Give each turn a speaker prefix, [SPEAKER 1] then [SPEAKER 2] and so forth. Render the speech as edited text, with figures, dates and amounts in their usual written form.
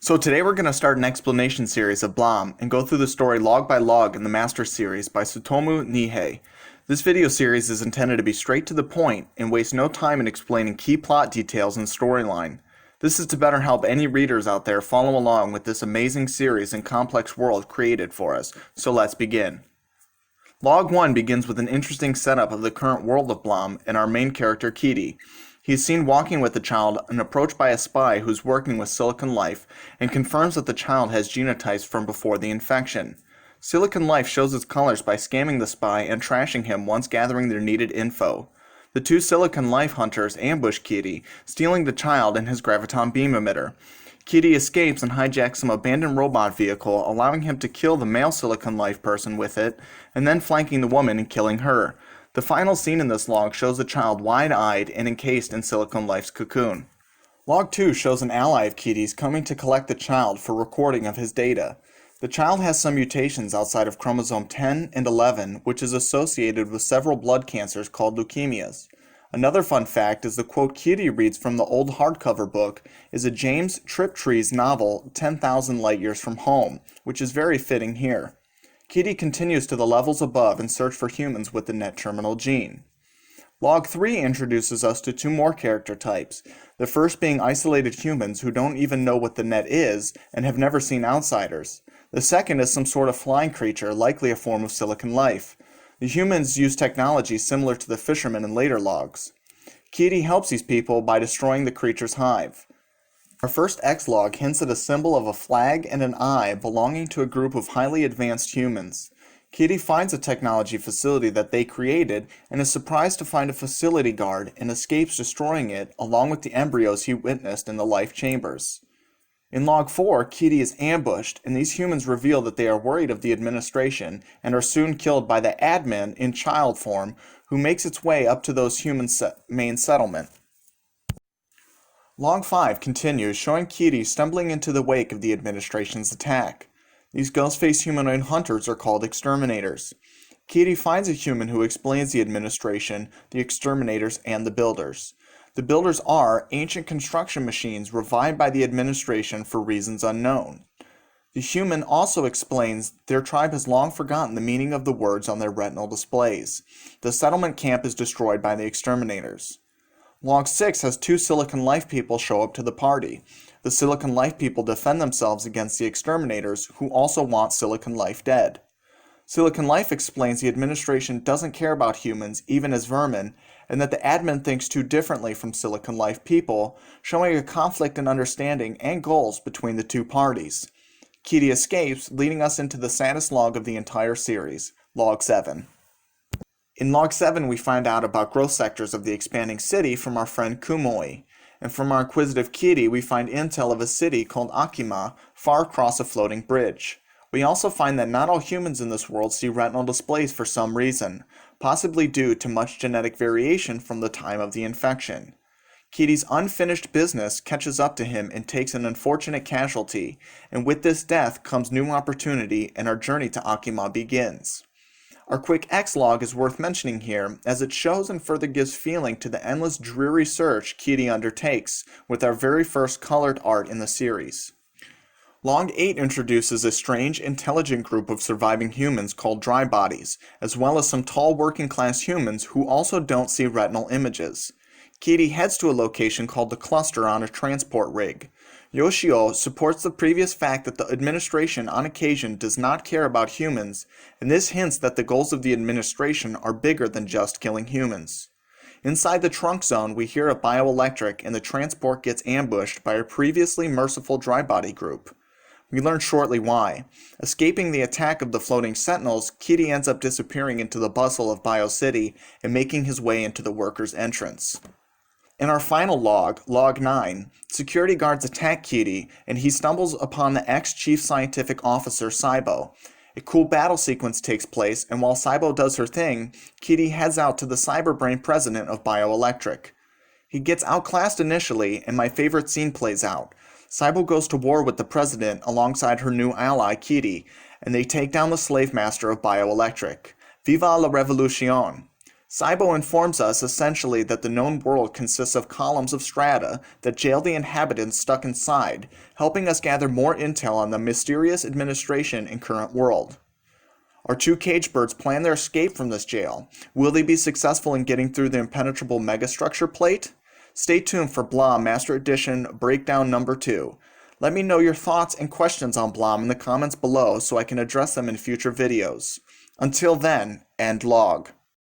[SPEAKER 1] So today we're going to start an explanation series of Blom and go through the story log by log in the Master Series by Tsutomu Nihei. This video series is intended to be straight to the point and waste no time in explaining key plot details and storyline. This is to better help any readers out there follow along with this amazing series and complex world created for us, so let's begin. Log 1 begins with an interesting setup of the current world of Blom and our main character Kitty. He is seen walking with the child and approached by a spy who's working with Silicon Life and confirms that the child has genotypes from before the infection. Silicon Life shows its colors by scamming the spy and trashing him once gathering their needed info. The two Silicon Life hunters ambush Kitty, stealing the child and his graviton beam emitter. Kitty escapes and hijacks some abandoned robot vehicle, allowing him to kill the male Silicon Life person with it, and then flanking the woman and killing her. The final scene in this log shows the child wide-eyed and encased in Silicon Life's cocoon. Log 2 shows an ally of Kitty's coming to collect the child for recording of his data. The child has some mutations outside of chromosome 10 and 11, which is associated with several blood cancers called leukemias. Another fun fact is the quote Kitty reads from the old hardcover book is a James Triptree's novel 10,000 Light Years from Home, which is very fitting here. Kitty continues to the levels above in search for humans with the net terminal gene. Log 3 introduces us to two more character types, the first being isolated humans who don't even know what the net is and have never seen outsiders. The second is some sort of flying creature, likely a form of Silicon Life. The humans use technology similar to the fishermen in later logs. Kitty helps these people by destroying the creature's hive. Our first X log hints at a symbol of a flag and an eye belonging to a group of highly advanced humans. Kitty finds a technology facility that they created and is surprised to find a facility guard and escapes destroying it along with the embryos he witnessed in the life chambers. In log 4, Kitty is ambushed and these humans reveal that they are worried of the administration and are soon killed by the admin in child form who makes its way up to those humans' main settlement. Log 5 continues, showing Kitty stumbling into the wake of the administration's attack. These ghost-faced humanoid hunters are called exterminators. Kitty finds a human who explains the administration, the exterminators, and the builders. The builders are ancient construction machines revived by the administration for reasons unknown. The human also explains their tribe has long forgotten the meaning of the words on their retinal displays. The settlement camp is destroyed by the exterminators. Log 6 has two Silicon Life people show up to the party. The Silicon Life people defend themselves against the exterminators who also want Silicon Life dead. Silicon Life explains the administration doesn't care about humans, even as vermin, and that the admin thinks too differently from Silicon Life people, showing a conflict in understanding and goals between the two parties. Kitty escapes, leading us into the saddest log of the entire series, Log 7. In Log 7, we find out about growth sectors of the expanding city from our friend Kumoi, and from our inquisitive Kitty we find intel of a city called Akima far across a floating bridge. We also find that not all humans in this world see retinal displays for some reason, possibly due to much genetic variation from the time of the infection. Kitty's unfinished business catches up to him and takes an unfortunate casualty, and with this death comes new opportunity and our journey to Akima begins. Our quick X log is worth mentioning here, as it shows and further gives feeling to the endless dreary search Kitty undertakes with our very first colored art in the series. Log 8 introduces a strange, intelligent group of surviving humans called dry bodies, as well as some tall working-class humans who also don't see retinal images. Kitty heads to a location called the Cluster on a transport rig. Yoshio supports the previous fact that the administration on occasion does not care about humans, and this hints that the goals of the administration are bigger than just killing humans. Inside the trunk zone, we hear a bioelectric and the transport gets ambushed by a previously merciful dry body group. We learn shortly why. Escaping the attack of the floating sentinels, Kitty ends up disappearing into the bustle of Bio City and making his way into the workers' entrance. In our final log, Log 9, security guards attack Kitty, and he stumbles upon the ex-chief scientific officer, Saibo. A cool battle sequence takes place, and while Saibo does her thing, Kitty heads out to the cyberbrain president of Bioelectric. He gets outclassed initially, and my favorite scene plays out. Saibo goes to war with the president alongside her new ally, Kitty, and they take down the slave master of Bioelectric. Viva la revolution! SIBO informs us essentially that the known world consists of columns of strata that jail the inhabitants stuck inside, helping us gather more intel on the mysterious administration and current world. Our two cage birds plan their escape from this jail. Will they be successful in getting through the impenetrable megastructure plate? Stay tuned for Blom Master Edition Breakdown Number 2. Let me know your thoughts and questions on Blom in the comments below so I can address them in future videos. Until then, end log.